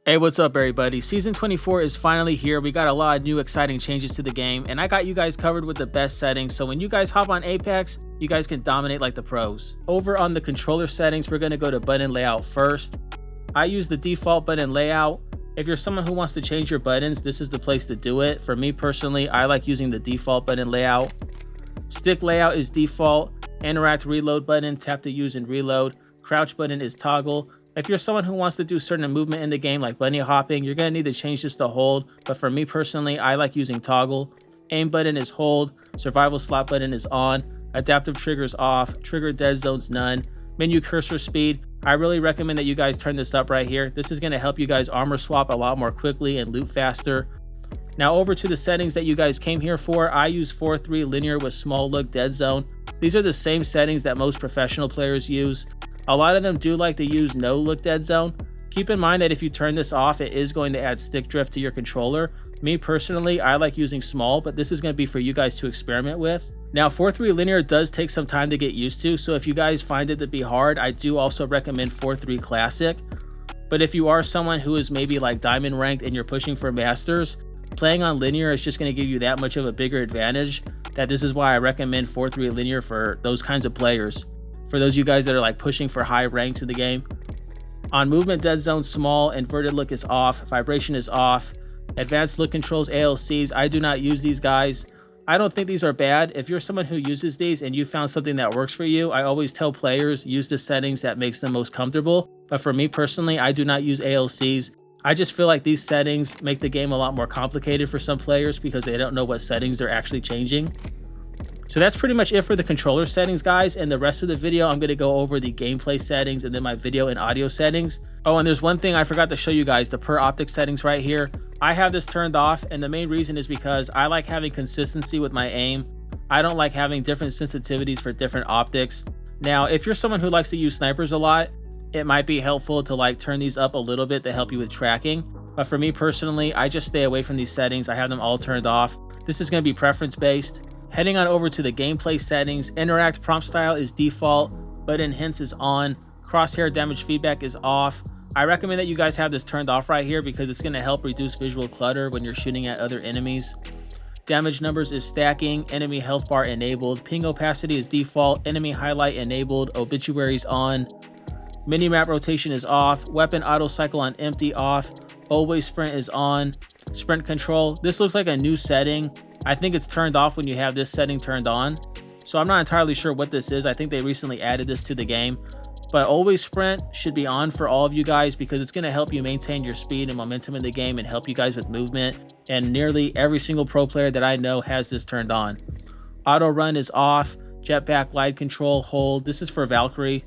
Hey, what's up everybody? Season 24 is finally here. We got a lot of new exciting changes to the game, and I got you guys covered with the best settings, so when you guys hop on Apex, you guys can dominate like the pros. Over on the controller settings, we're going to go to button layout first. I use the default button layout. If you're someone who wants to change your buttons, this is the place to do it. For me personally, I like using the default button layout. Stick layout is default. Interact reload button, tap to use and reload. Crouch button is toggle. If you're someone who wants to do certain movement in the game like bunny hopping, you're going to need to change this to hold, but for me personally, I like using toggle. Aim button is hold, survival slot button is on, adaptive trigger is off, trigger dead zone's none, menu cursor speed. I really recommend that you guys turn this up right here. This is going to help you guys armor swap a lot more quickly and loot faster. Now over to the settings that you guys came here for, I use 4:3 linear with small look dead zone. These are the same settings that most professional players use. A lot of them do like to use no look dead zone. Keep in mind that if you turn this off, it is going to add stick drift to your controller. Me personally, I like using small, but this is going to be for you guys to experiment with. Now 4:3 linear does take some time to get used to, so if you guys find it to be hard, I do also recommend 4:3 classic. But if you are someone who is maybe like diamond ranked and you're pushing for masters, playing on linear is just going to give you that much of a bigger advantage, that this is why I recommend 4:3 linear for those kinds of players. For those of you guys that are like pushing for high ranks in the game. On movement dead zone, small, inverted look is off, vibration is off, advanced look controls, ALCs, I do not use these guys. I don't think these are bad. If you're someone who uses these and you found something that works for you, I always tell players use the settings that makes them most comfortable. But for me personally, I do not use ALCs. I just feel like these settings make the game a lot more complicated for some players because they don't know what settings they're actually changing. So that's pretty much it for the controller settings, guys. And the rest of the video, I'm going to go over the gameplay settings and then my video and audio settings. Oh, and there's one thing I forgot to show you guys, the per optic settings right here. I have this turned off, and the main reason is because I like having consistency with my aim. I don't like having different sensitivities for different optics. Now, if you're someone who likes to use snipers a lot, it might be helpful to like turn these up a little bit to help you with tracking. But for me personally, I just stay away from these settings. I have them all turned off. This is going to be preference based. Heading on over to the gameplay settings, interact prompt style is default, button hints is on, crosshair damage feedback is off. I recommend that you guys have this turned off right here because it's going to help reduce visual clutter when you're shooting at other enemies. Damage numbers is stacking, enemy health bar enabled, ping opacity is default, enemy highlight enabled, obituaries on, minimap rotation is off, weapon auto cycle on empty off, always sprint is on, sprint control. This looks like a new setting. I think it's turned off when you have this setting turned on. So I'm not entirely sure what this is. I think they recently added this to the game. But always sprint should be on for all of you guys because it's going to help you maintain your speed and momentum in the game and help you guys with movement. And nearly every single pro player that I know has this turned on. Auto run is off. Jetpack glide control hold. This is for Valkyrie.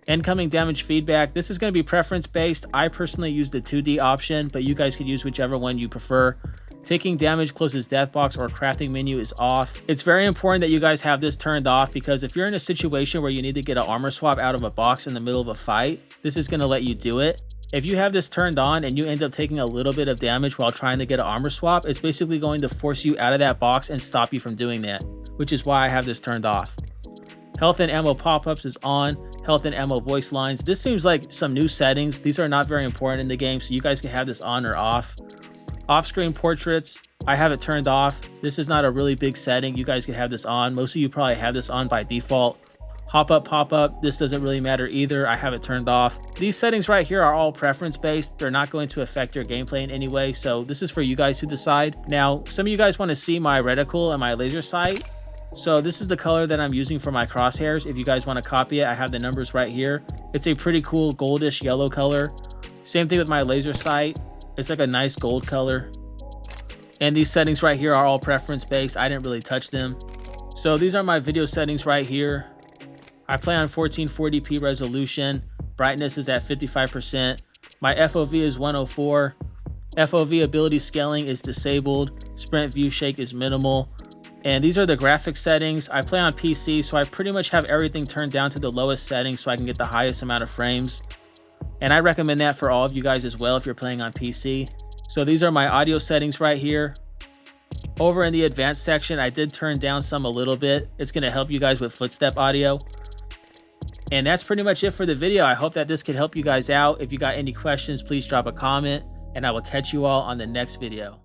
Incoming damage feedback. This is going to be preference based. I personally use the 2D option, but you guys could use whichever one you prefer. Taking damage closes death box or crafting menu is off. It's very important that you guys have this turned off because if you're in a situation where you need to get an armor swap out of a box in the middle of a fight, this is going to let you do it. If you have this turned on and you end up taking a little bit of damage while trying to get an armor swap, it's basically going to force you out of that box and stop you from doing that, which is why I have this turned off. Health and ammo pop-ups is on. Health and ammo voice lines. This seems like some new settings. These are not very important in the game, so you guys can have this on or off. Off-screen portraits, I have it turned off. This is not a really big setting. You guys can have this on. Most of you probably have this on by default. Hop-up, pop-up, this doesn't really matter either. I have it turned off. These settings right here are all preference-based. They're not going to affect your gameplay in any way, so this is for you guys to decide. Now, some of you guys want to see my reticle and my laser sight. So this is the color that I'm using for my crosshairs. If you guys want to copy it, I have the numbers right here. It's a pretty cool goldish yellow color. Same thing with my laser sight. It's like a nice gold color. And these settings right here are all preference based. I didn't really touch them. So these are my video settings right here. I play on 1440p resolution. Brightness is at 55%. My FOV is 104. FOV ability scaling is disabled. Sprint view shake is minimal. And these are the graphics settings. I play on PC, so I pretty much have everything turned down to the lowest setting so I can get the highest amount of frames. And I recommend that for all of you guys as well if you're playing on PC. So these are my audio settings right here. Over in the advanced section, I did turn down some a little bit. It's going to help you guys with footstep audio. And that's pretty much it for the video. I hope that this could help you guys out. If you got any questions, please drop a comment. and I will catch you all on the next video.